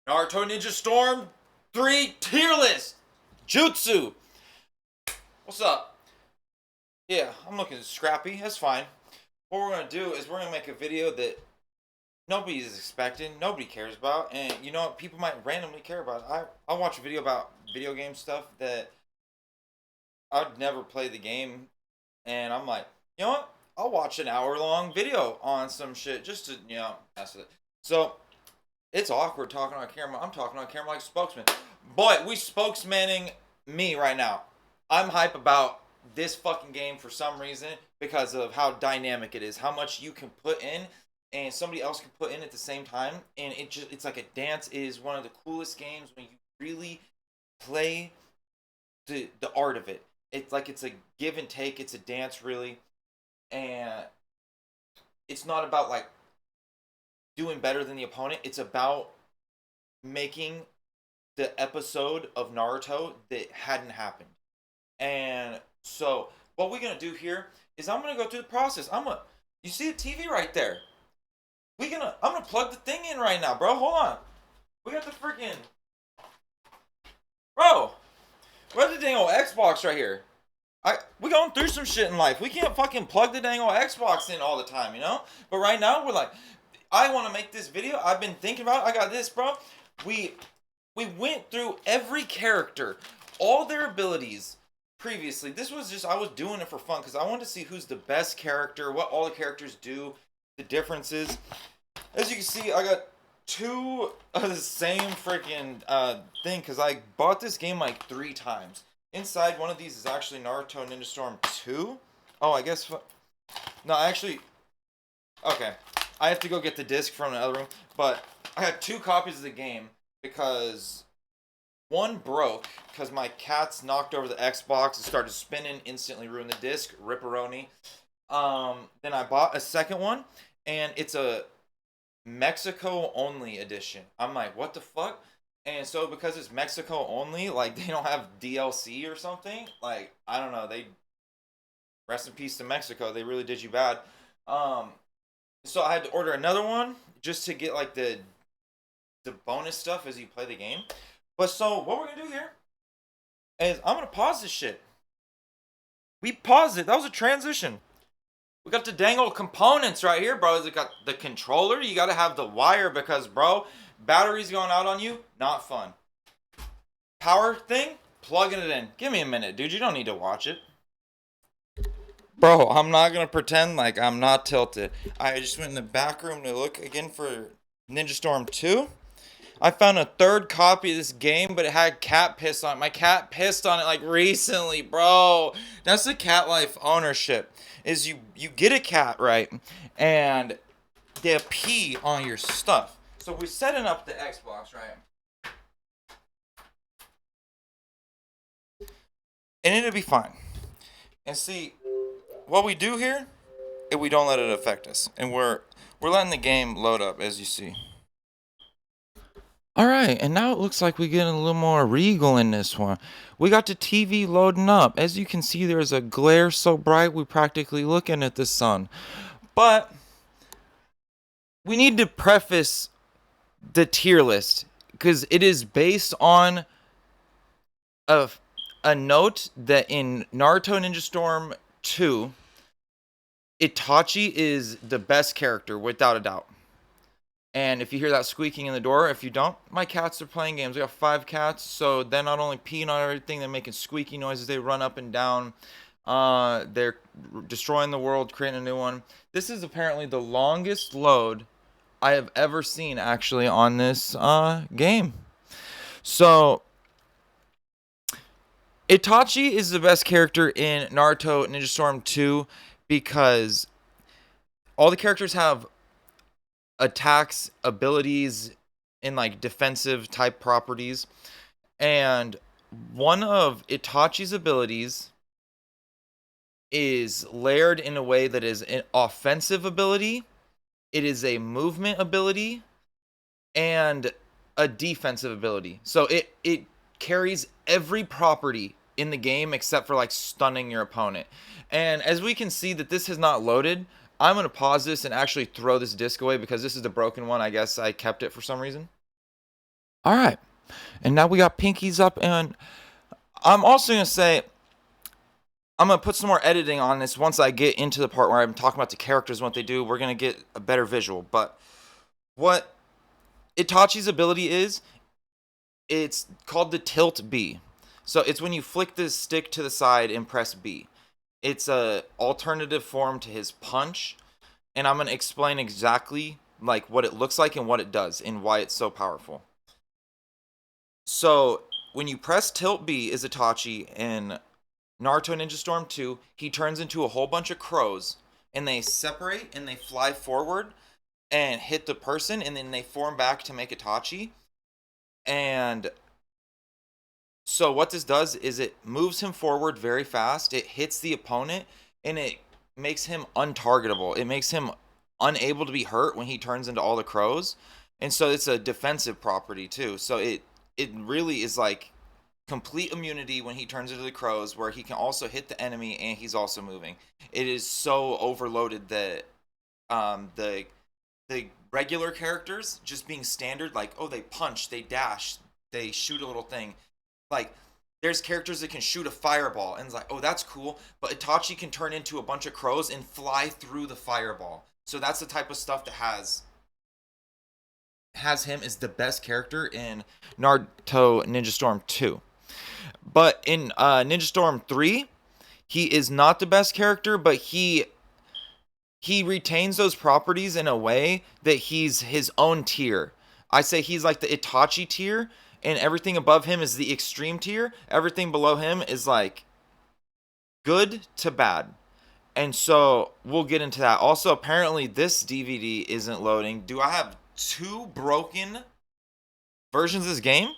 Naruto Ninja Storm 3 tier list. Jutsu. What's up? Yeah, I'm looking scrappy. That's fine. What we're going to do is we're going to make a video that nobody is expecting, nobody cares about, and you know what? People might randomly care about. I watch a video about video game stuff that I'd never play the game, and I'm like, you know what? I'll watch an hour long video on some shit just to, mess with it. So, it's awkward talking on camera. I'm talking on camera like a spokesman. But we spokesmanning me right now. I'm hype about this fucking game for some reason because of how dynamic it is, how much you can put in and somebody else can put in at the same time, and it's like a dance. It is one of the coolest games when you really play the art of it. It's like it's a give and take, it's a dance really, and it's not about like doing better than the opponent. It's about making the episode of Naruto that hadn't happened. And so what we're gonna do here is I'm gonna go through the process. You see the TV right there. I'm gonna plug the thing in right now, bro. Hold on. We got the freaking bro. We have the dang old Xbox right here. We going through some shit in life. We can't fucking plug the dang old Xbox in all the time, you know? But right now we're like, I want to make this video. I've been thinking about it. I got this, bro. We went through every character, all their abilities previously. This was just, I was doing it for fun because I wanted to see who's the best character, what all the characters do, the differences. As you can see, I got two of the same freaking thing because I bought this game like 3 times. Inside one of these is actually Naruto Ninja Storm 2. Oh, I guess. No, actually. Okay. I have to go get the disc from the other room. But I had 2 copies of the game because one broke because my cats knocked over the Xbox and started spinning, instantly ruined the disc. Ripperoni. Then I bought a second one, and it's a Mexico only edition. I'm like, what the fuck? And so because it's Mexico only, like they don't have DLC or something. Like I don't know. They rest in peace to Mexico. They really did you bad. Um, so I had to order another one just to get like the bonus stuff as you play the game. But so what we're gonna do here is I'm gonna pause this shit. We paused it. That was a transition. We got the dang old components right here, bro. You got the controller. You got to have the wire because, bro, batteries going out on you, not fun. Power thing, plugging it in. Give me a minute, dude. You don't need to watch it. Bro, I'm not going to pretend like I'm not tilted. I just went in the back room to look again for Ninja Storm 2. I found a 3rd copy of this game, but it had cat piss on it. My cat pissed on it like recently, bro. That's the cat life ownership. Is you get a cat, right? And they pee on your stuff. So we're setting up the Xbox, right? And it'll be fine. And see, what we do here is we don't let it affect us. And we're letting the game load up, as you see. All right, and now it looks like we're getting a little more regal in this one. We got the TV loading up. As you can see, there's a glare so bright we're practically looking at the sun. But we need to preface the tier list because it is based on a note that in Naruto Ninja Storm 2, Itachi is the best character without a doubt. And if you hear that squeaking in the door, if you don't, my cats are playing games. I got 5 cats, so they're not only peeing on everything, they're making squeaky noises. They run up and down. They're destroying the world, creating a new one. This is apparently the longest load I have ever seen, actually, on this game. So, Itachi is the best character in Naruto Ninja Storm 2 because all the characters have attacks, abilities, and like defensive type properties. And one of Itachi's abilities is layered in a way that is an offensive ability, it is a movement ability, and a defensive ability. So it carries every property in the game except for like stunning your opponent. And as we can see that this has not loaded, I'm going to pause this and actually throw this disc away because this is the broken one. I guess I kept it for some reason. All right. And now we got pinkies up, and I'm also going to say I'm going to put some more editing on this once I get into the part where I'm talking about the characters and what they do. We're going to get a better visual. But what Itachi's ability is, it's called the tilt B. So it's when you flick the stick to the side and press B. It's a alternative form to his punch, and I'm going to explain exactly like what it looks like and what it does and why it's so powerful. So when you press tilt B is Itachi in Naruto Ninja Storm 2, he turns into a whole bunch of crows, and they separate and they fly forward and hit the person, and then they form back to make Itachi. And so what this does is it moves him forward very fast. It hits the opponent, and it makes him untargetable. It makes him unable to be hurt when he turns into all the crows. And so it's a defensive property too. So it really is like complete immunity when he turns into the crows, where he can also hit the enemy and he's also moving. It is so overloaded that the regular characters just being standard, like, oh, they punch, they dash, they shoot a little thing. Like, there's characters that can shoot a fireball, and it's like, oh, that's cool. But Itachi can turn into a bunch of crows and fly through the fireball. So that's the type of stuff that has him as the best character in Naruto Ninja Storm 2. But in Ninja Storm 3, he is not the best character, but he retains those properties in a way that he's his own tier. I say he's like the Itachi tier, and everything above him is the extreme tier. Everything below him is like good to bad. And so we'll get into that. Also, apparently this DVD isn't loading. Do I have two broken versions of this game?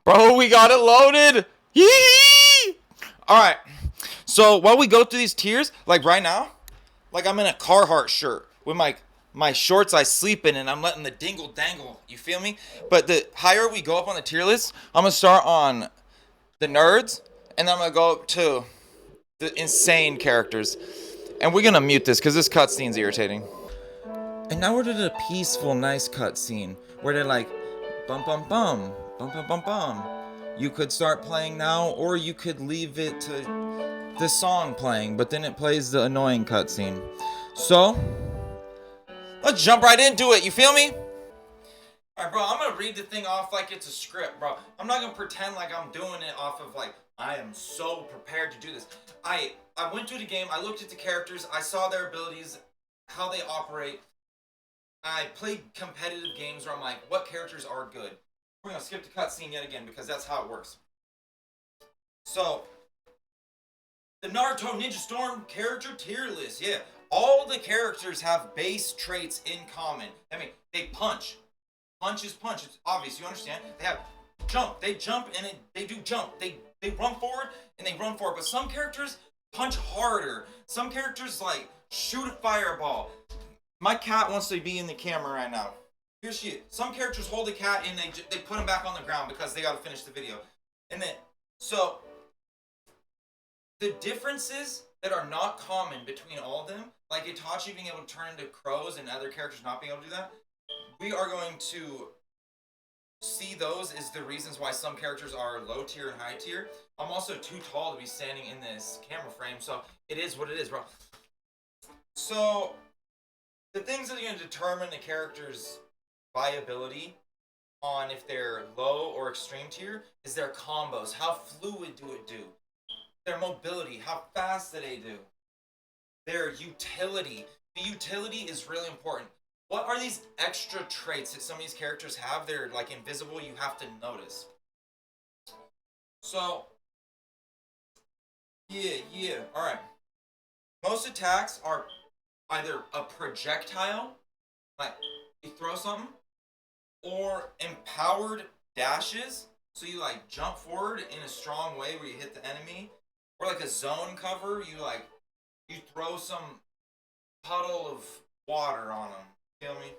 Bro, we got it loaded. Yee! All right. So while we go through these tiers, like right now, like I'm in a Carhartt shirt with my shorts I sleep in, and I'm letting the dingle dangle. You feel me? But the higher we go up on the tier list, I'm gonna start on the nerds, and then I'm gonna go up to the insane characters. And we're gonna mute this because this cutscene's irritating. And now we're to a peaceful, nice cutscene where they're like, bum bum bum, bum bum bum bum. You could start playing now, or you could leave it to the song playing, but then it plays the annoying cutscene. So, let's jump right into it, you feel me? Alright, bro, I'm gonna read the thing off like it's a script, bro. I'm not gonna pretend like I'm doing it off of like, I am so prepared to do this. I went through the game, I looked at the characters, I saw their abilities, how they operate. I played competitive games where I'm like, what characters are good? We're gonna skip the cutscene yet again because that's how it works. So, the Naruto Ninja Storm character tier list. Yeah, all the characters have base traits in common. I mean, they punch. Punch is punch. It's obvious. You understand? They have jump. They jump and they do jump. They run forward and they run forward. But some characters punch harder. Some characters like shoot a fireball. My cat wants to be in the camera right now. Here she is. Some characters hold the cat and they put him back on the ground because they got to finish the video. And then so the differences that are not common between all of them, like Itachi being able to turn into crows and other characters not being able to do that, we are going to see those as the reasons why some characters are low tier and high tier. I'm also too tall to be standing in this camera frame, so it is what it is, bro. So, the things that are going to determine the character's viability on if they're low or extreme tier is their combos. How fluid do it do? Their mobility, how fast do they do? Their utility. The utility is really important. What are these extra traits that some of these characters have? They're like invisible, you have to notice. So, yeah, alright. Most attacks are either a projectile, like you throw something, or empowered dashes. So you like jump forward in a strong way where you hit the enemy. Or like a zone cover, you throw some puddle of water on them. Feel me?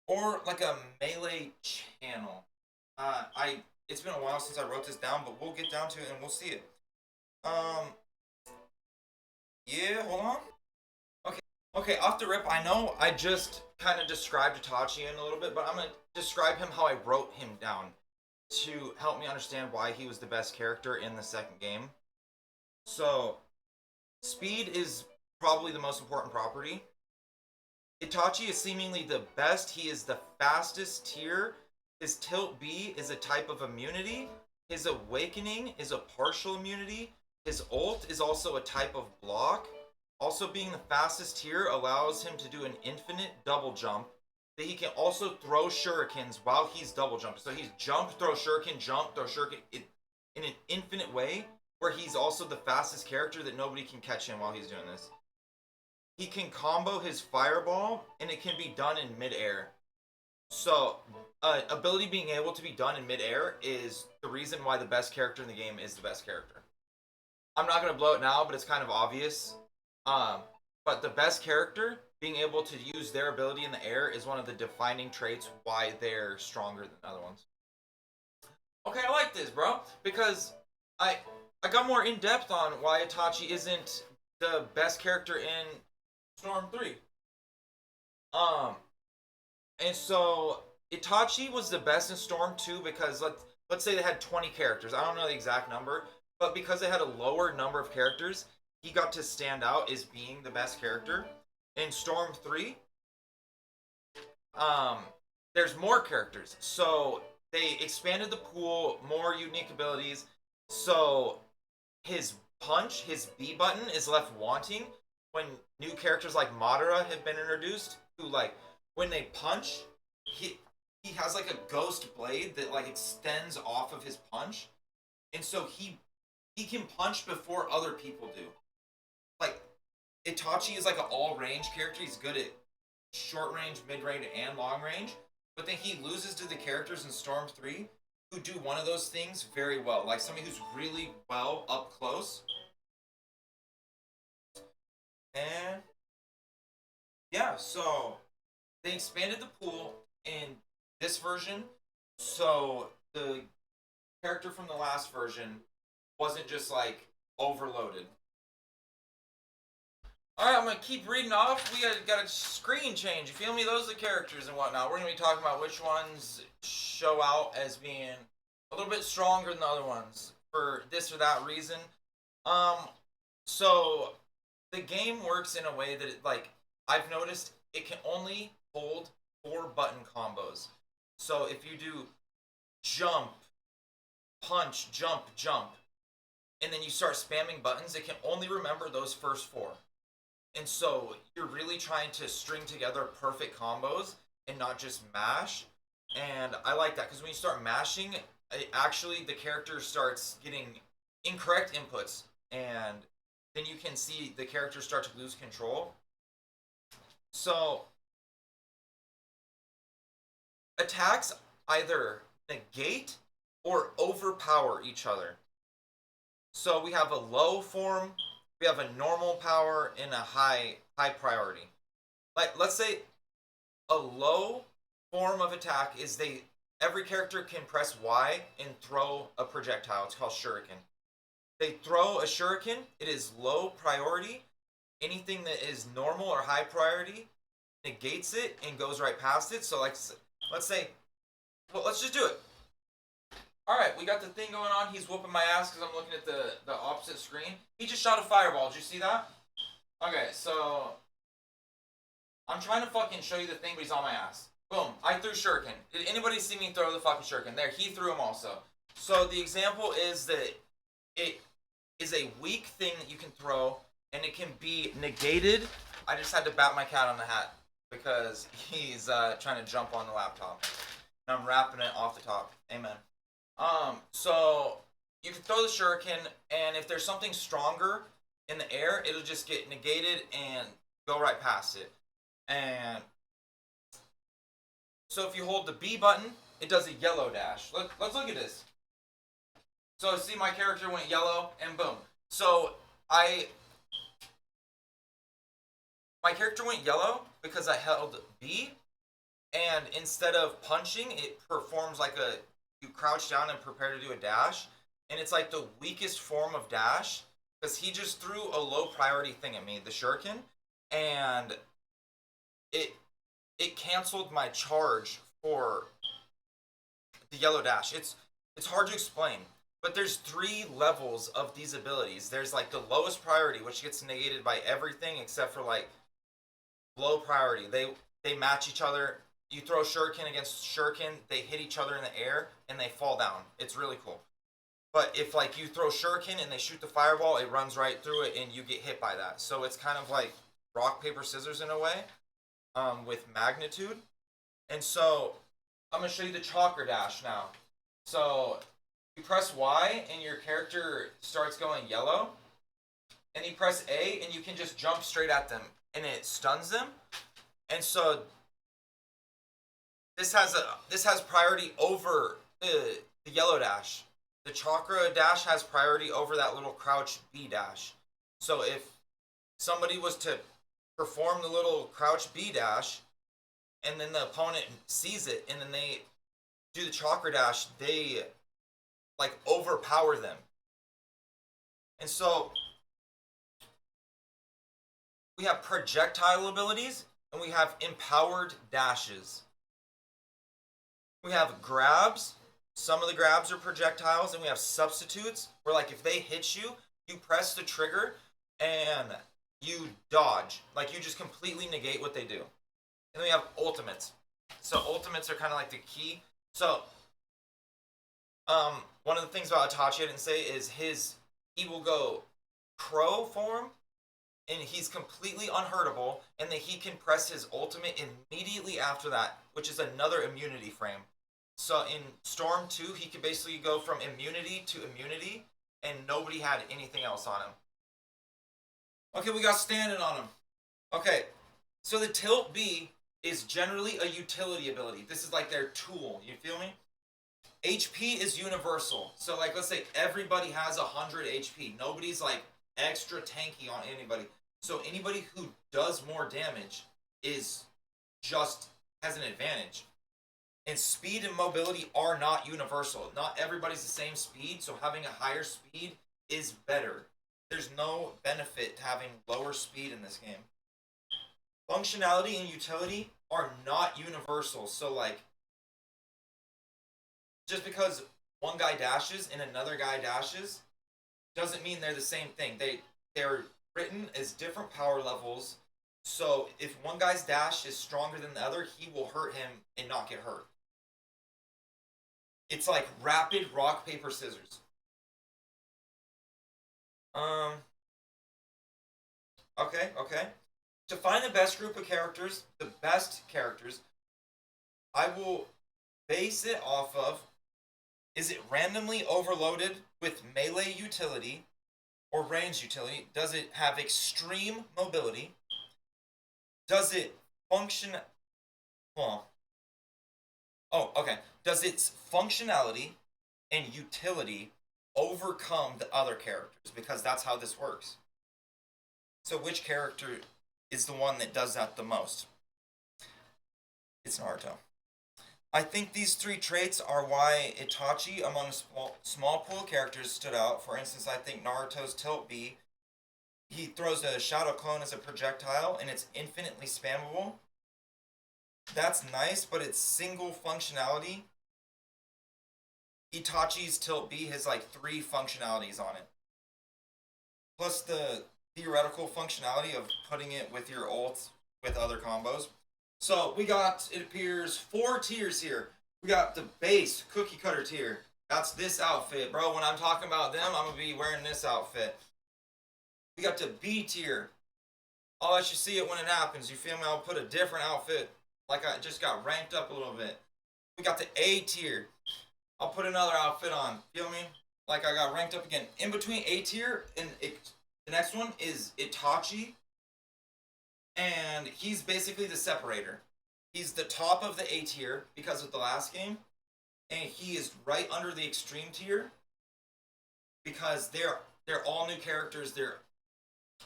Or like a melee channel. It's been a while since I wrote this down, but we'll get down to it and we'll see it. Yeah, hold on. Okay. Okay, off the rip, I know I just kind of described Itachi in a little bit, but I'm gonna describe him how I wrote him down to help me understand why he was the best character in the second game. So, speed is probably the most important property. Itachi is seemingly the best. He is the fastest tier. His tilt B is a type of immunity. His awakening is a partial immunity. His ult is also a type of block. Also, being the fastest tier allows him to do an infinite double jump. That he can also throw shurikens while he's double jumping. So he's jump, throw shuriken in an infinite way, where he's also the fastest character that nobody can catch him while he's doing this. He can combo his fireball, and it can be done in midair. So, ability being able to be done in midair is the reason why the best character in the game is the best character. I'm not gonna blow it now, but it's kind of obvious. Um, but the best character being able to use their ability in the air is one of the defining traits why they're stronger than other ones. Okay, I like this, bro, because I I got more in depth on why Itachi isn't the best character in Storm 3. Um, and so Itachi was the best in Storm 2 because let's say they had 20 characters. I don't know the exact number, but because they had a lower number of characters, he got to stand out as being the best character. In Storm 3, um, there's more characters. So they expanded the pool, more unique abilities. So his punch, his B button is left wanting when new characters like Madara have been introduced, who like when they punch, he has like a ghost blade that like extends off of his punch, and so he can punch before other people do. Like Itachi is like an all range character. He's good at short range, mid range, and long range. But then he loses to the characters in Storm 3 who do one of those things very well. Like somebody who's really well up close. And yeah, so they expanded the pool in this version. So the character from the last version wasn't just like overloaded. All right, I'm gonna keep reading off. We got a screen change. You feel me? Those are the characters and whatnot. We're gonna be talking about which ones show out as being a little bit stronger than the other ones for this or that reason. Um, so the game works in a way that like I've noticed it can only hold 4 button combos. So if you do jump, punch, jump, jump, and then you start spamming buttons, it can only remember those first 4. And so you're really trying to string together perfect combos and not just mash. And I like that because when you start mashing, actually the character starts getting incorrect inputs, and then you can see the character start to lose control. So attacks either negate or overpower each other. So we have a low form, we have a normal power, and a high priority. Like let's say a low form of attack is every character can press Y and throw a projectile. It's called shuriken. They throw a shuriken, it is low priority. Anything that is normal or high priority negates it and goes right past it. So like let's say, well, let's just do it. All right, we got the thing going on. He's whooping my ass because I'm looking at the opposite screen. He just shot a fireball. Did you see that? Okay, so I'm trying to fucking show you the thing, but he's on my ass. Boom, I threw shuriken. Did anybody see me throw the fucking shuriken? There, he threw him also. So the example is that it is a weak thing that you can throw, and it can be negated. I just had to bat my cat on the hat because he's trying to jump on the laptop. And I'm wrapping it off the top. Amen. So you can throw the shuriken, and if there's something stronger in the air, it'll just get negated and go right past it. And so if you hold the B button, it does a yellow dash. Let's look at this. So see, my character went yellow, and boom. So my character went yellow because I held B, and instead of punching, it performs like you crouch down and prepare to do a dash, and it's like the weakest form of dash because he just threw a low priority thing at me, the shuriken, and it it canceled my charge for the yellow dash. It's hard to explain, but there's 3 levels of these abilities. There's like the lowest priority, which gets negated by everything except for like low priority. They match each other. You throw shuriken against shuriken, they hit each other in the air and they fall down. It's really cool. But if like you throw shuriken and they shoot the fireball, it runs right through it and you get hit by that. So it's kind of like rock paper scissors in a way, with magnitude. And so I'm gonna show you the chakra dash now. So you press Y and your character starts going yellow, and you press A and you can just jump straight at them and it stuns them. And so this has priority over the yellow dash. The chakra dash has priority over that little crouch B dash. So if somebody was to perform the little crouch B dash, and then the opponent sees it, and then they do the chakra dash, they like overpower them. And so we have projectile abilities, and we have empowered dashes. We have grabs. Some of the grabs are projectiles, and we have substitutes where like if they hit you, you press the trigger and you dodge. Like you just completely negate what they do. And then we have ultimates. So ultimates are kind of like the key. So one of the things about Itachi I didn't say is he will go crow form, and he's completely unhurtable, and then he can press his ultimate immediately after that, which is another immunity frame. So in Storm 2, he could basically go from immunity to immunity, and nobody had anything else on him. Okay, we got standing on him. Okay, so the Tilt B is generally a utility ability. This is like their tool, you feel me? HP is universal. So like, let's say everybody has 100 HP. Nobody's like extra tanky on anybody. So anybody who does more damage is just has an advantage. And speed and mobility are not universal. Not everybody's the same speed, so having a higher speed is better. There's no benefit to having lower speed in this game. Functionality and utility are not universal. So like, just because one guy dashes and another guy dashes doesn't mean they're the same thing. They're written as different power levels. So if one guy's dash is stronger than the other, he will hurt him and not get hurt. It's like rapid rock, paper, scissors. Okay. To find the best group of characters, the best characters, I will base it off of, is it randomly overloaded with melee utility or range utility? Does it have extreme mobility? Does it function... Well, oh, okay. Does its functionality and utility overcome the other characters? Because that's how this works. So which character is the one that does that the most? It's Naruto. I think these 3 traits are why Itachi among a small pool of characters stood out. For instance, I think Naruto's Tilt B, he throws a shadow clone as a projectile and it's infinitely spammable. That's nice, but it's single functionality. Itachi's Tilt B has like 3 functionalities on it. Plus the theoretical functionality of putting it with your ults with other combos. So we got, it appears, 4 tiers here. We got the base cookie cutter tier. That's this outfit, bro. When I'm talking about them, I'm going to be wearing this outfit. We got the B tier. I'll let you see it when it happens. You feel me? I'll put a different outfit. Like I just got ranked up a little bit. We got the A tier. I'll put another outfit on. Feel me? Like I got ranked up again. In between A tier and the next one is Itachi. And he's basically the separator. He's the top of the A tier because of the last game. And he is right under the extreme tier. Because they're all new characters. They're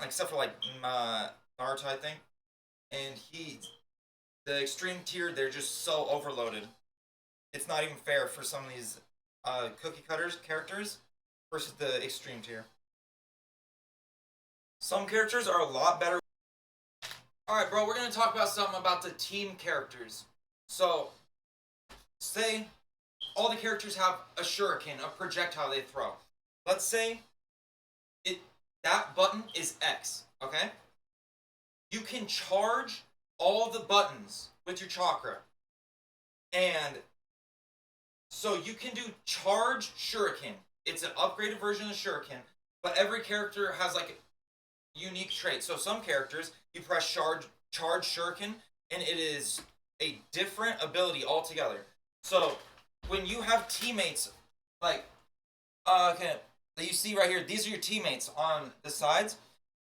except for like Naruto, I think. And the extreme tier, they're just so overloaded. It's not even fair for some of these cookie cutters characters versus the extreme tier. Some characters are a lot better. All right, bro. We're gonna talk about something about the team characters. So, say all the characters have a shuriken, a projectile they throw. Let's say it that button is X. Okay. You can charge all the buttons with your chakra, and so you can do charge shuriken. It's an upgraded version of shuriken, but every character has like unique traits. So some characters you press charge shuriken, and it is a different ability altogether. So when you have teammates like okay, that you see right here, these are your teammates on the sides.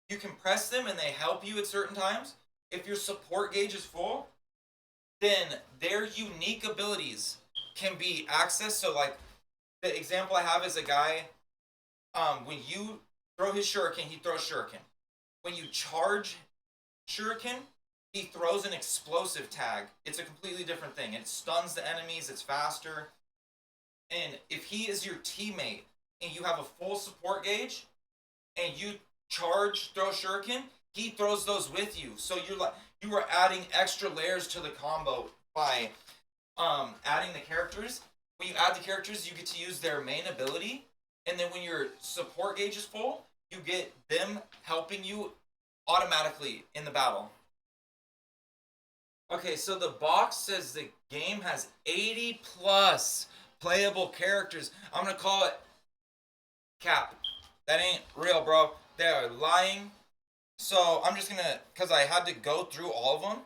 You can press them and they help you at certain times. If your support gauge is full, then their unique abilities can be accessed. So like the example I have is a guy, when you throw his shuriken, he throws shuriken. When you charge shuriken, he throws an explosive tag. It's a completely different thing. It stuns the enemies, it's faster. And if he is your teammate and you have a full support gauge and you charge throw shuriken, he throws those with you. So you are adding extra layers to the combo by adding the characters. When you add the characters, you get to use their main ability, and then when your support gauge is full, you get them helping you automatically in the battle. Okay, so the box says the game has 80 plus playable characters. I'm gonna call it cap. That ain't real, bro. They are lying. So I'm just gonna, cause I had to go through all of them,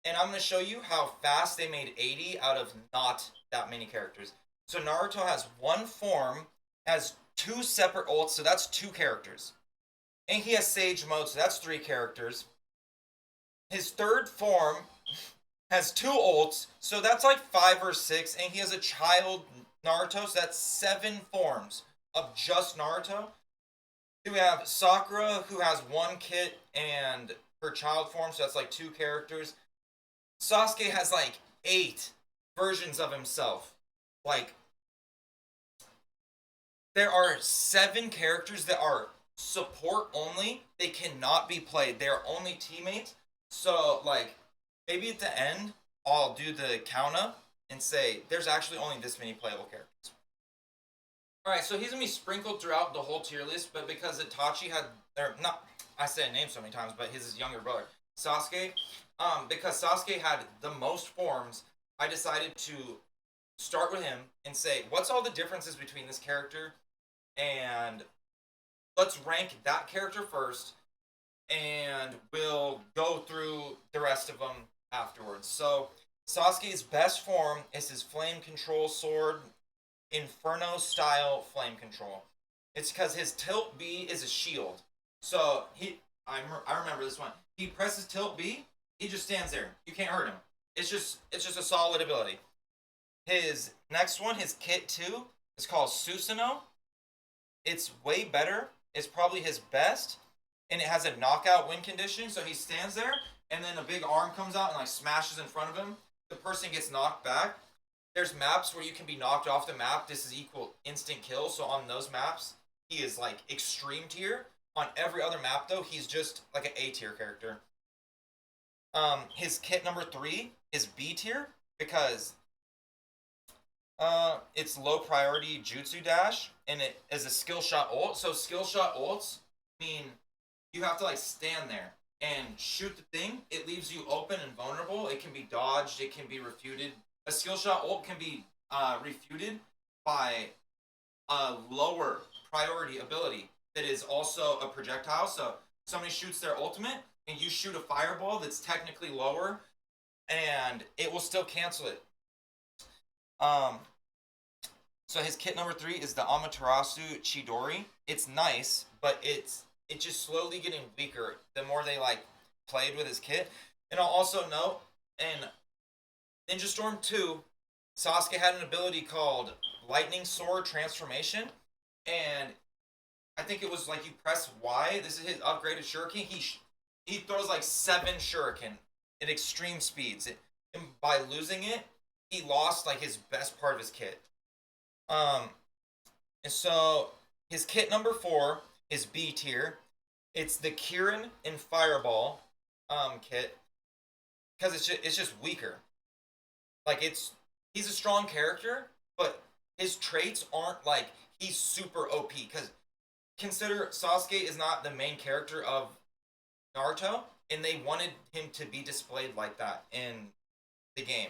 and I'm gonna show you how fast they made 80 out of not that many characters. So Naruto has one form, has two separate ults, so that's two characters. And he has Sage mode, so that's three characters. His third form has two ults, so that's like five or six, and he has a child Naruto, so that's seven forms of just Naruto. Then we have Sakura, who has one kit and her child form, so that's like two characters. Sasuke has like eight versions of himself. Like, there are seven characters that are support only. They cannot be played. They're only teammates. So, like, maybe at the end, I'll do the count up and say there's actually only this many playable characters. Alright, so he's gonna be sprinkled throughout the whole tier list, but because Itachi had, or not, I said name so many times, but his younger brother, Sasuke, because Sasuke had the most forms, I decided to start with him and say, what's all the differences between this character, and let's rank that character first, and we'll go through the rest of them afterwards. So, Sasuke's best form is his flame control sword, Inferno style flame control. It's because his tilt B is a shield. So I remember this one. He presses tilt B, he just stands there. You can't hurt him. It's just a solid ability. His next one, his kit 2, is called Susanoo. It's way better. It's probably his best, and it has a knockout win condition. So he stands there, and then a big arm comes out and like smashes in front of him. The person gets knocked back. There's maps where you can be knocked off the map. This is equal instant kill. So on those maps, he is like extreme tier. On every other map though, he's just like an A tier character. His kit number 3 is B tier because it's low priority jutsu dash, and it is a skill shot ult. So skill shot ults mean you have to like stand there and shoot the thing. It leaves you open and vulnerable. It can be dodged. It can be refuted. A skill shot ult can be refuted by a lower priority ability that is also a projectile. So somebody shoots their ultimate, and you shoot a fireball that's technically lower, and it will still cancel it. So his kit number 3 is the Amaterasu Chidori. It's nice, but it's just slowly getting weaker the more they like played with his kit. And I'll also note, in Ninja Storm 2, Sasuke had an ability called Lightning Sword Transformation, and I think it was like you press Y. This is his upgraded shuriken. He throws like 7 shuriken at extreme speeds. And by losing it, he lost like his best part of his kit. And so his kit number 4 is B tier. It's the Kirin and Fireball. kit, because it's just weaker. Like he's a strong character, but his traits aren't like he's super OP. Because consider Sasuke is not the main character of Naruto, and they wanted him to be displayed like that in the game.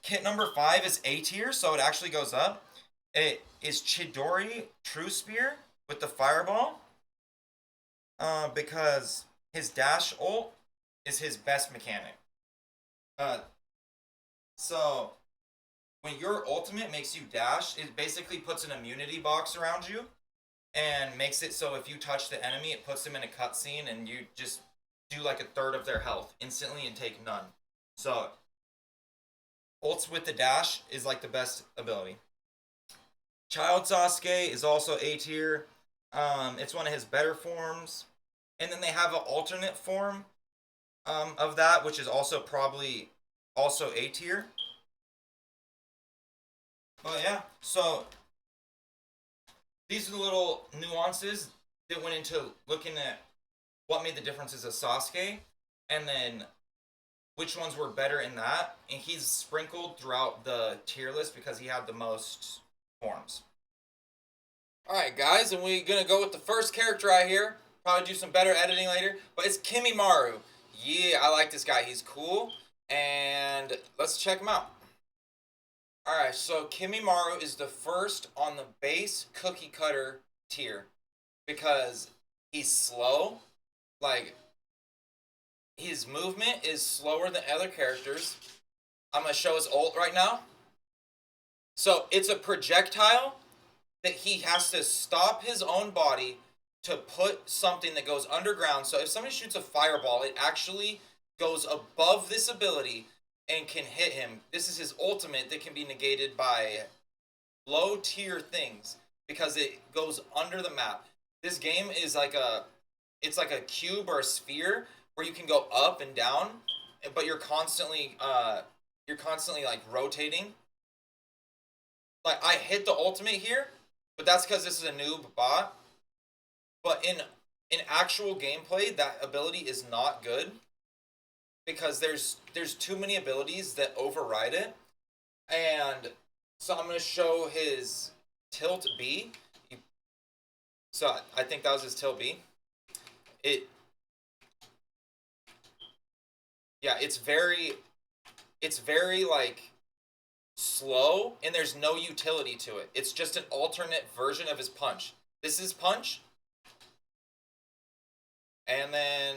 Kit number 5 is A tier, so it actually goes up. It is Chidori True Spear with the fireball. Because his dash ult is his best mechanic. Uh, so when your ultimate makes you dash, it basically puts an immunity box around you and makes it so if you touch the enemy, it puts them in a cutscene and you just do like a third of their health instantly and take none. So ults with the dash is like the best ability. Child Sasuke is also A tier. It's one of his better forms. And then they have an alternate form of that, which is also probably also A tier. But yeah, so these are the little nuances that went into looking at what made the differences of Sasuke, and then which ones were better in that. And he's sprinkled throughout the tier list because he had the most forms. Alright, guys, and we're gonna go with the first character right here. Probably do some better editing later, but it's Kimimaro. Yeah, I like this guy. He's cool, and let's check him out. Alright, so Kimimaro is the first on the base cookie cutter tier because he's slow. Like, his movement is slower than other characters. I'm going to show his ult right now. So, it's a projectile that he has to stop his own body to put something that goes underground. So, if somebody shoots a fireball, it actually goes above this ability and can hit him. This is his ultimate that can be negated by low tier things because it goes under the map. This game is like it's like a cube or a sphere where you can go up and down, but you're constantly like rotating. Like I hit the ultimate here, but that's because this is a noob bot. But in actual gameplay, that ability is not good because there's too many abilities that override it. And so I'm going to show his tilt B. So I think that was his tilt B. It's very like slow and there's no utility to it. It's just an alternate version of his punch. This is punch. And then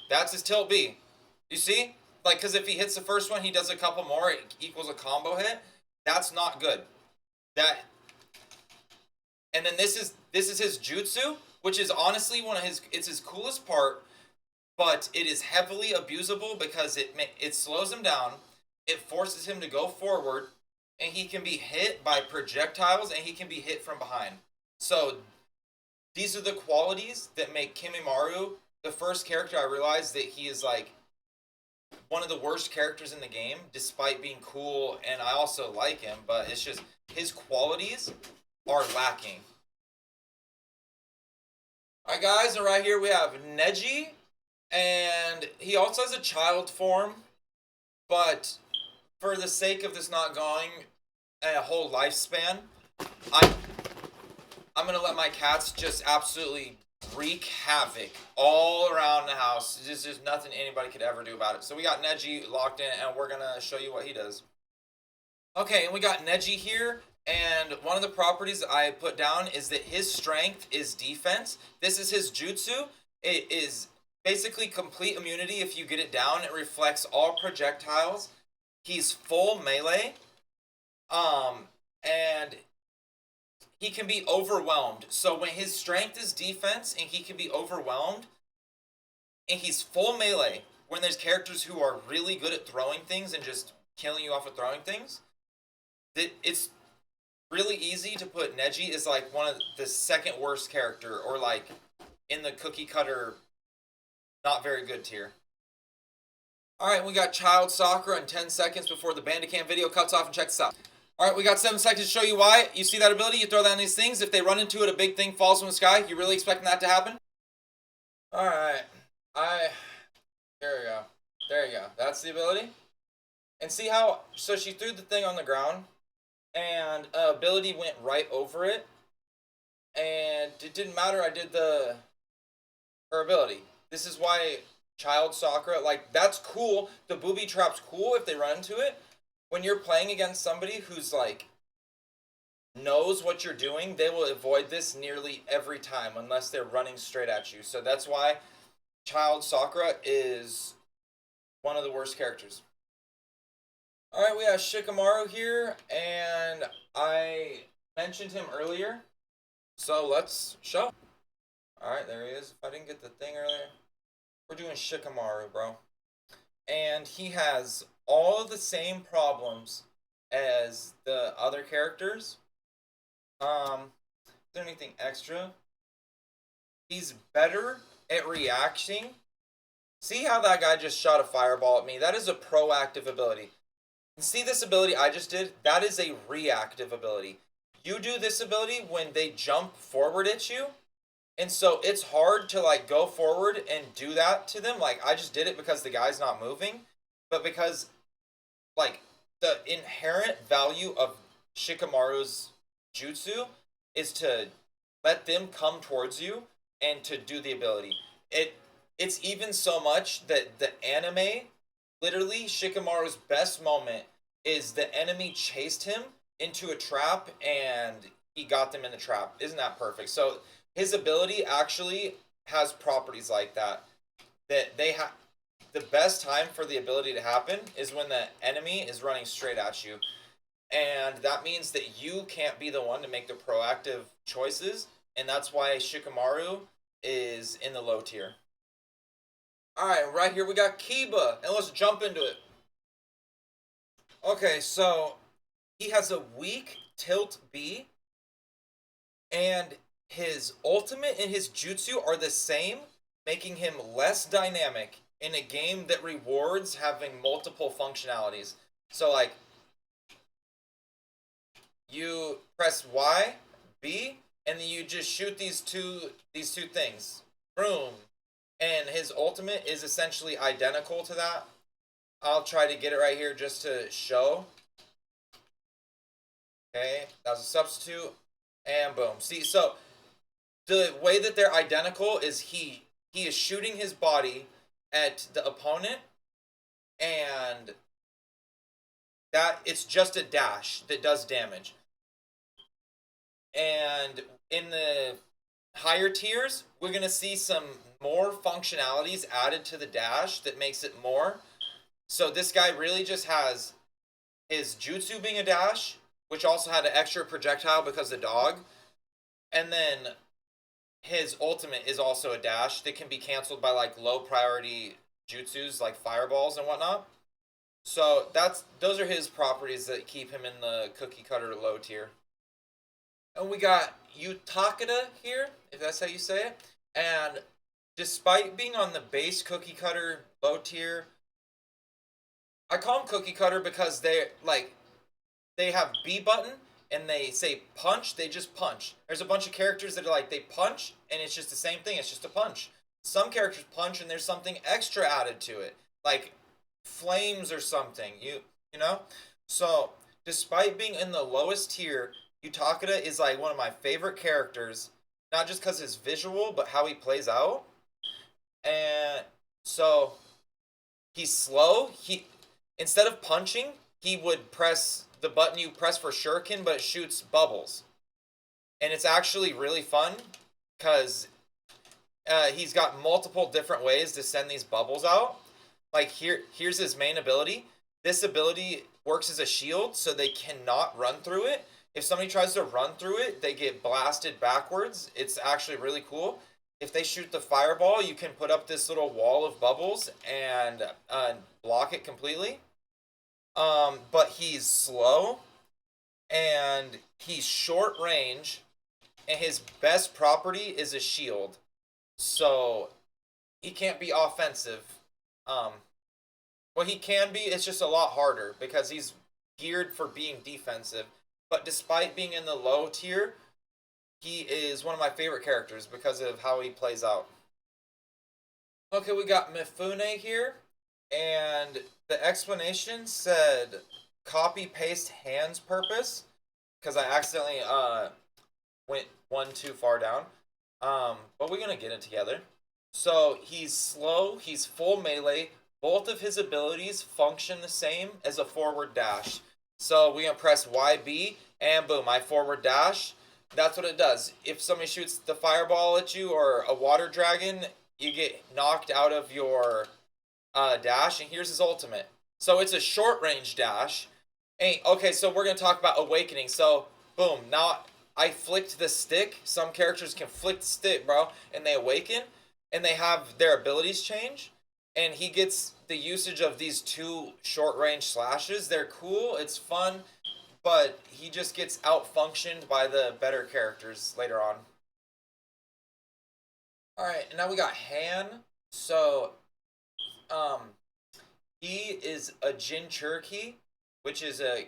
that's his tilt B. You see? Like, because if he hits the first one, he does a couple more, it equals a combo hit. That's not good. And then this is his jutsu, which is honestly it's his coolest part, but it is heavily abusable because it slows him down, it forces him to go forward, and he can be hit by projectiles and he can be hit from behind. So these are the qualities that make Kimimaro the first character I realized that he is like one of the worst characters in the game, despite being cool, and I also like him, but it's just his qualities are lacking. Alright guys, and right here we have Neji, and he also has a child form, but for the sake of this not going a whole lifespan, I'm gonna let my cats just absolutely wreak havoc all around the house. There's just nothing anybody could ever do about it. So we got Neji locked in, and we're gonna show you what he does. Okay, and we got Neji here, and one of the properties I put down is that his strength is defense. This is his jutsu. It is basically complete immunity if you get it down. It reflects all projectiles. He's full melee. And he can be overwhelmed. So when his strength is defense and he can be overwhelmed, and he's full melee, when there's characters who are really good at throwing things and just killing you off with throwing things, it's really easy to put Neji as like one of the second worst character, or like in the cookie cutter not very good tier. Alright, we got Child Sakura in 10 seconds before the Bandicam video cuts off, and check this out. Alright, we got 7 seconds to show you why. You see that ability? You throw that in these things. If they run into it, a big thing falls from the sky. You really expecting that to happen? All right. I There we go. There you go. That's the ability. And see how so she threw the thing on the ground and ability went right over it and it didn't matter I did the her ability. This is why child soccer, like, that's cool. The booby trap's cool if they run into it. When you're playing against somebody who's like knows what you're doing, they will avoid this nearly every time unless they're running straight at you. So that's why child Sakura is one of the worst characters. All right, we have Shikamaru here, and I mentioned him earlier, so let's show. All right, there he is. If I didn't get the thing earlier, we're doing Shikamaru, bro. And he has all of the same problems as the other characters. Is there anything extra? He's better at reacting. See how that guy just shot a fireball at me? That is a proactive ability. And see this ability I just did? That is a reactive ability. You do this ability when they jump forward at you. And so it's hard to like go forward and do that to them. Like I just did it because the guy's not moving. But because like the inherent value of Shikamaru's jutsu is to let them come towards you and to do the ability. It's even so much that the anime, literally Shikamaru's best moment is the enemy chased him into a trap and he got them in the trap. Isn't that perfect? So his ability actually has properties like that. That they have the best time for the ability to happen is when the enemy is running straight at you. And that means that you can't be the one to make the proactive choices. And that's why Shikamaru is in the low tier. Alright, right here we got Kiba. And let's jump into it. Okay, so he has a weak tilt B. And his ultimate and his jutsu are the same, making him less dynamic in a game that rewards having multiple functionalities. So, like, you press Y, B, and then you just shoot these two things. Boom. And his ultimate is essentially identical to that. I'll try to get it right here just to show. Okay, that was a substitute. And boom. See, so the way that they're identical is he is shooting his body at the opponent and that it's just a dash that does damage. And in the higher tiers, we're going to see some more functionalities added to the dash that makes it more. So this guy really just has his jutsu being a dash, which also had an extra projectile because of the dog. And then his ultimate is also a dash that can be canceled by like low priority jutsus like fireballs and whatnot. So those are his properties that keep him in the cookie cutter low tier. And we got Utakata here, if that's how you say it. And despite being on the base cookie cutter low tier, I call him cookie cutter because they have B button and they say punch, they just punch. There's a bunch of characters that are like they punch and it's just the same thing, it's just a punch. Some characters punch and there's something extra added to it, like flames or something. You know? So, despite being in the lowest tier, Utakata is like one of my favorite characters, not just cuz his visual, but how he plays out. And so he's slow. He instead of punching, he would press the button you press for shuriken, but it shoots bubbles, and it's actually really fun because he's got multiple different ways to send these bubbles out. Like here's his main ability. This ability works as a shield, so they cannot run through it. If somebody tries to run through it, they get blasted backwards. It's actually really cool. If they shoot the fireball, you can put up this little wall of bubbles and block it completely. But he's slow and he's short range, and his best property is a shield. So he can't be offensive. Um, well, he can be. It's just a lot harder because he's geared for being defensive. But despite being in the low tier, he is one of my favorite characters because of how he plays out. Okay, we got Mifune here, and the explanation said copy paste hands purpose because I accidentally went one too far down. But we're gonna get it together. So he's slow, he's full melee. Both of his abilities function the same as a forward dash. So we gonna press YB and boom, I forward dash. That's what it does. If somebody shoots the fireball at you or a water dragon, you get knocked out of your dash. And here's his ultimate. So it's a short range dash. Hey, okay, so we're gonna talk about awakening. So boom, now I flicked the stick. Some characters can flick the stick, bro, and they awaken, and they have their abilities change. And he gets the usage of these two short range slashes. They're cool. It's fun, but he just gets out functioned by the better characters later on. All right, and now we got Han. So, um, he is a Jin Cherokee, which is a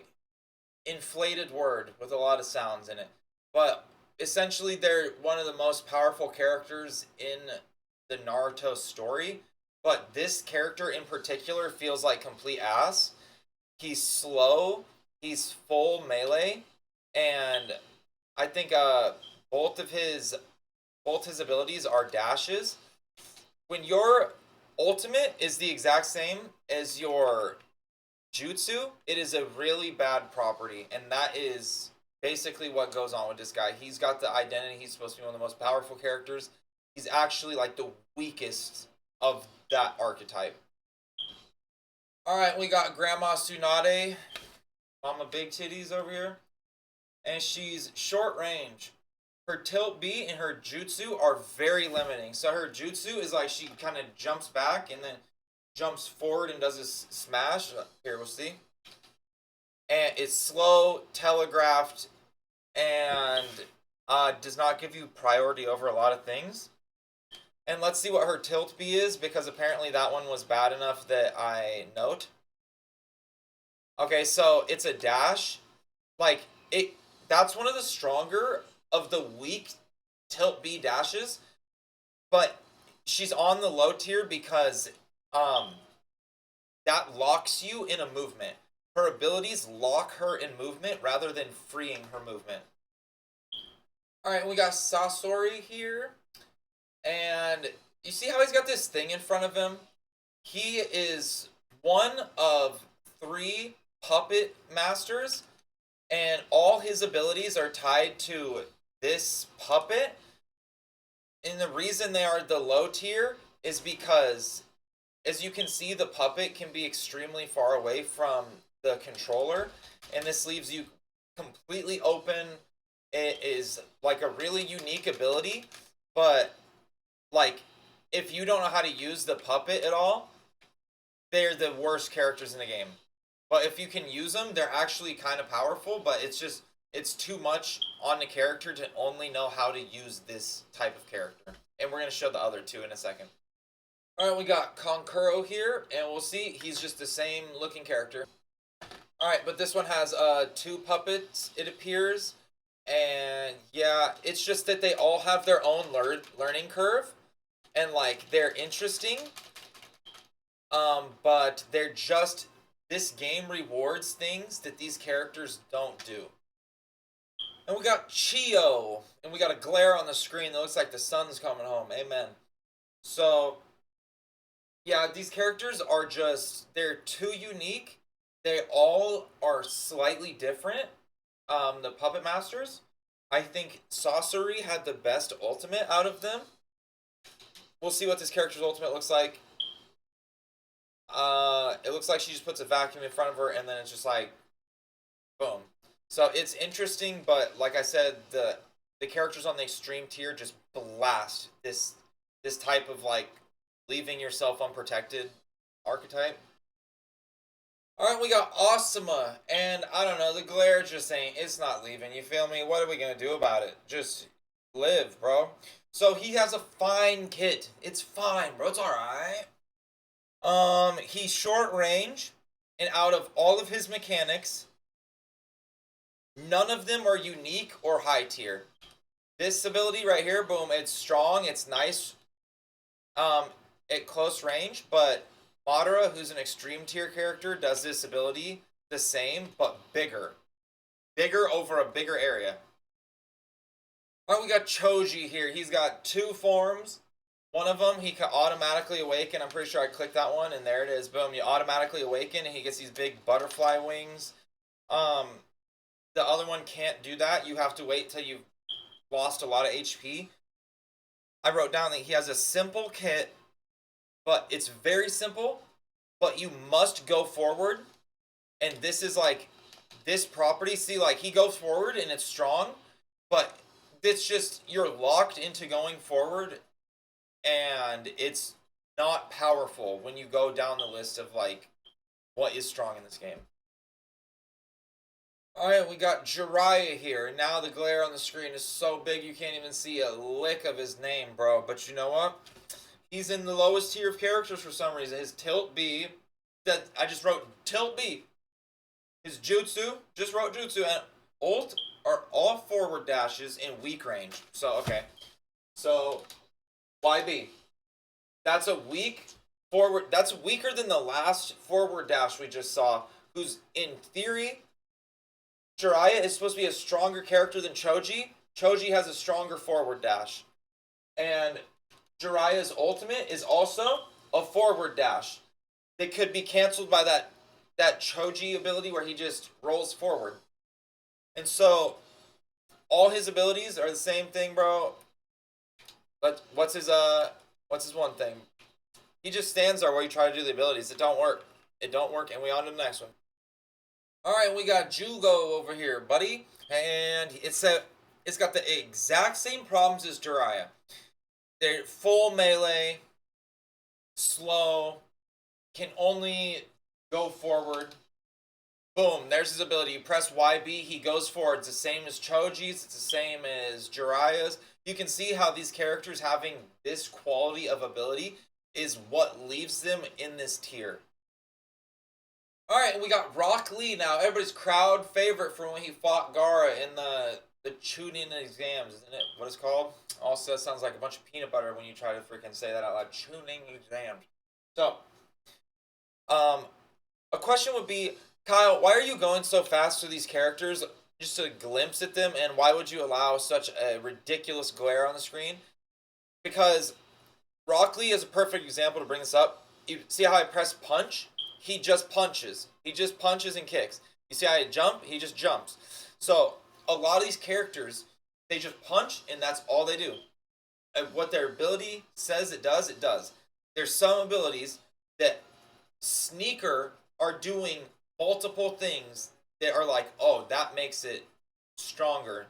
inflated word with a lot of sounds in it. But essentially, they're one of the most powerful characters in the Naruto story. But this character in particular feels like complete ass. He's slow, he's full melee, and I think both of his both his abilities are dashes. When your ultimate is the exact same as your jutsu, it is a really bad property, and that is basically what goes on with this guy. He's got the identity. He's supposed to be one of the most powerful characters. He's actually like the weakest of that archetype. All right, we got Grandma Tsunade, Mama Big Titties over here, and she's short range. Her tilt B and her jutsu are very limiting. So her jutsu is like she kind of jumps back and then jumps forward and does this smash. Here, we'll see. And it's slow, telegraphed, and does not give you priority over a lot of things. And let's see what her tilt B is, because apparently that one was bad enough that I note. Okay, so it's a dash. Like, that's one of the stronger of the weak tilt B dashes, but she's on the low tier because um that locks you in a movement. Her abilities lock her in movement rather than freeing her movement. Alright, we got Sasori here. And you see how he's got this thing in front of him? He is one of three puppet masters, and all his abilities are tied to this puppet. And the reason they are the low tier is because, as you can see, the puppet can be extremely far away from the controller, and this leaves you completely open. It is like a really unique ability, but like if you don't know how to use the puppet at all, they're the worst characters in the game. But if you can use them, they're actually kind of powerful, but it's too much on the character to only know how to use this type of character. And we're going to show the other two in a second. All right, we got Konkuro here, and we'll see he's just the same looking character. All right, but this one has two puppets, it appears. And yeah, it's just that they all have their own learning curve, and like they're interesting. But they're just, this game rewards things that these characters don't do. And we got Chio, and we got a glare on the screen that looks like the sun's coming home. Amen. So yeah, these characters are just, they're too unique. They all are slightly different. The Puppet Masters. I think Sasori had the best ultimate out of them. We'll see what this character's ultimate looks like. It looks like she just puts a vacuum in front of her, and then it's just like, boom. So it's interesting, but like I said, the characters on the extreme tier just blast this type of like leaving yourself unprotected archetype. All right, we got Osama, and I don't know, the glare just ain't, it's not leaving, you feel me? What are we gonna do about it? Just live, bro. So he has a fine kit. It's fine, bro, it's alright. He's short range, and out of all of his mechanics, none of them are unique or high tier. This ability right here, boom, it's strong, it's nice. Um, at close range, but Madara, who's an extreme tier character, does this ability the same, but bigger. Bigger over a bigger area. Alright, we got Choji here. He's got two forms. One of them, he can automatically awaken. I'm pretty sure I clicked that one, and there it is. Boom, you automatically awaken, and he gets these big butterfly wings. The other one can't do that. You have to wait till you've lost a lot of HP. I wrote down that he has a simple kit, but it's very simple, but you must go forward. And this is like, this property, see, like, he goes forward, and it's strong, but it's just, you're locked into going forward, and it's not powerful when you go down the list of, like, what is strong in this game. Alright, we got Jiraiya here. Now the glare on the screen is so big you can't even see a lick of his name, bro. But you know what? He's in the lowest tier of characters for some reason. His tilt B, that I just wrote tilt B. His jutsu, just wrote jutsu, and ult are all forward dashes in weak range. So, okay. So, YB. That's a weak forward, that's weaker than the last forward dash we just saw, who's, in theory, Jiraiya is supposed to be a stronger character than Choji. Choji has a stronger forward dash. And Jiraiya's ultimate is also a forward dash. That could be canceled by that Choji ability where he just rolls forward. And so, all his abilities are the same thing, bro. But what's his one thing? He just stands there while you try to do the abilities. It don't work. It don't work, and we on to the next one. Alright, we got Jugo over here, buddy. And it's got the exact same problems as Jiraiya. They're full melee, slow, can only go forward. Boom, there's his ability. You press YB, he goes forward. It's the same as Choji's, it's the same as Jiraiya's. You can see how these characters having this quality of ability is what leaves them in this tier. Alright, we got Rock Lee now. Everybody's crowd favorite from when he fought Gaara in the Chunin exams, isn't it? What it's called? Also, sounds like a bunch of peanut butter when you try to freaking say that out loud. Chunin exams. So, a question would be, Kyle, why are you going so fast through these characters just to glimpse at them, and why would you allow such a ridiculous glare on the screen? Because Rock Lee is a perfect example to bring this up. You see how I press punch? He just punches. He just punches and kicks. You see how I jump? He just jumps. So, a lot of these characters, they just punch, and that's all they do. And what their ability says it does, it does. There's some abilities that Sneaker are doing multiple things that are like, oh, that makes it stronger.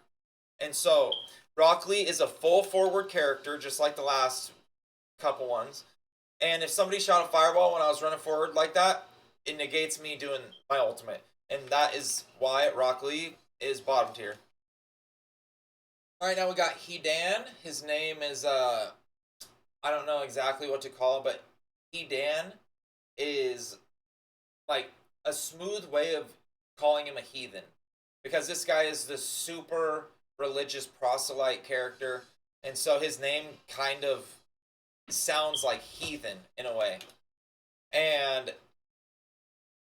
And so, Rock Lee is a full forward character, just like the last couple ones. And if somebody shot a fireball when I was running forward like that, it negates me doing my ultimate. And that is why Rock Lee is bottom tier. Alright, now we got Hidan. His name is, I don't know exactly what to call it, but Hidan is like a smooth way of calling him a heathen. Because this guy is the super religious proselyte character. And so his name kind of sounds like heathen in a way. And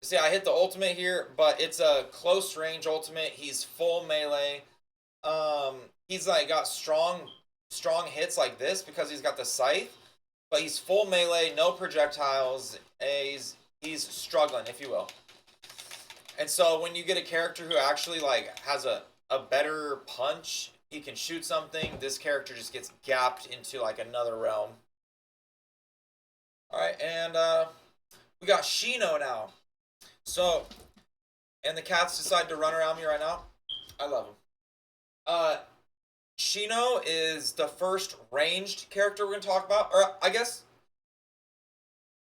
see, I hit the ultimate here, but it's a close range ultimate. He's full melee. He's like got strong hits like this because he's got the scythe, but he's full melee, no projectiles. He's struggling, if you will. And so when you get a character who actually like has a better punch, he can shoot something, this character just gets gapped into like another realm. Alright, and we got Shino now. So, and the cats decide to run around me right now. I love them. Shino is the first ranged character we're going to talk about. Or, I guess,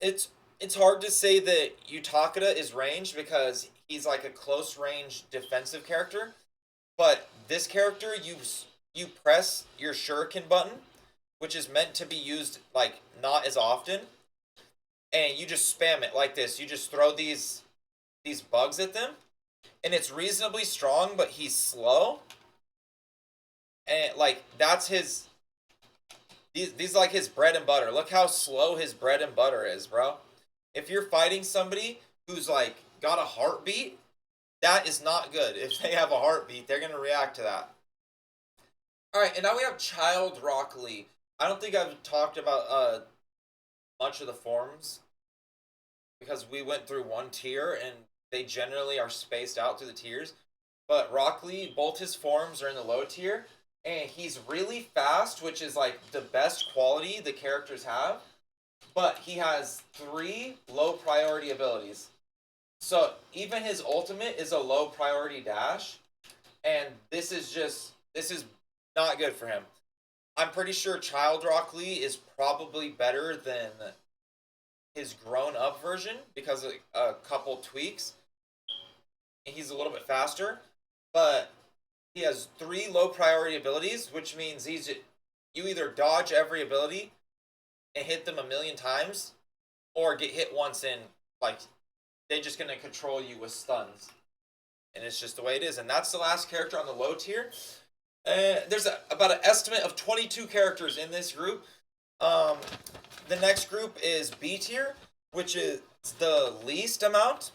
it's hard to say that Utakata is ranged because he's like a close range defensive character. But this character, you press your shuriken button, which is meant to be used like not as often, and you just spam it like this. You just throw these bugs at them, and it's reasonably strong, but he's slow. And like that's his These like his bread and butter. Look how slow his bread and butter is, bro. If you're fighting somebody who's like got a heartbeat, that is not good. If they have a heartbeat, they're gonna react to that. All right, and now we have Child Rock Lee. I don't think I've talked about much of the forms because we went through one tier and they generally are spaced out through the tiers. But Rock Lee, both his forms are in the low tier, and he's really fast, which is like the best quality the characters have. But he has 3 low priority abilities. So even his ultimate is a low priority dash, and this is not good for him. I'm pretty sure Child Rock Lee is probably better than his grown up version because of a couple tweaks. He's a little bit faster, but he has 3 low priority abilities, which means you either dodge every ability and hit them a million times, or get hit once and like they're just gonna control you with stuns. And it's just the way it is. And that's the last character on the low tier. There's about an estimate of 22 characters in this group. The next group is B tier, which is the least amount,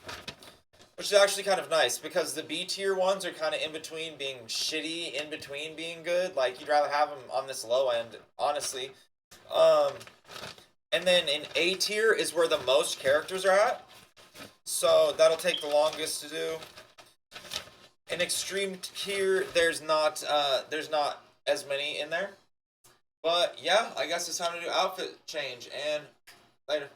which is actually kind of nice because the B tier ones are kind of in between being shitty, in between being good. Like, you'd rather have them on this low end, honestly. And then in A tier is where the most characters are at. So that'll take the longest to do. In extreme tier, there's not as many in there. But yeah, I guess it's time to do outfit change, and later.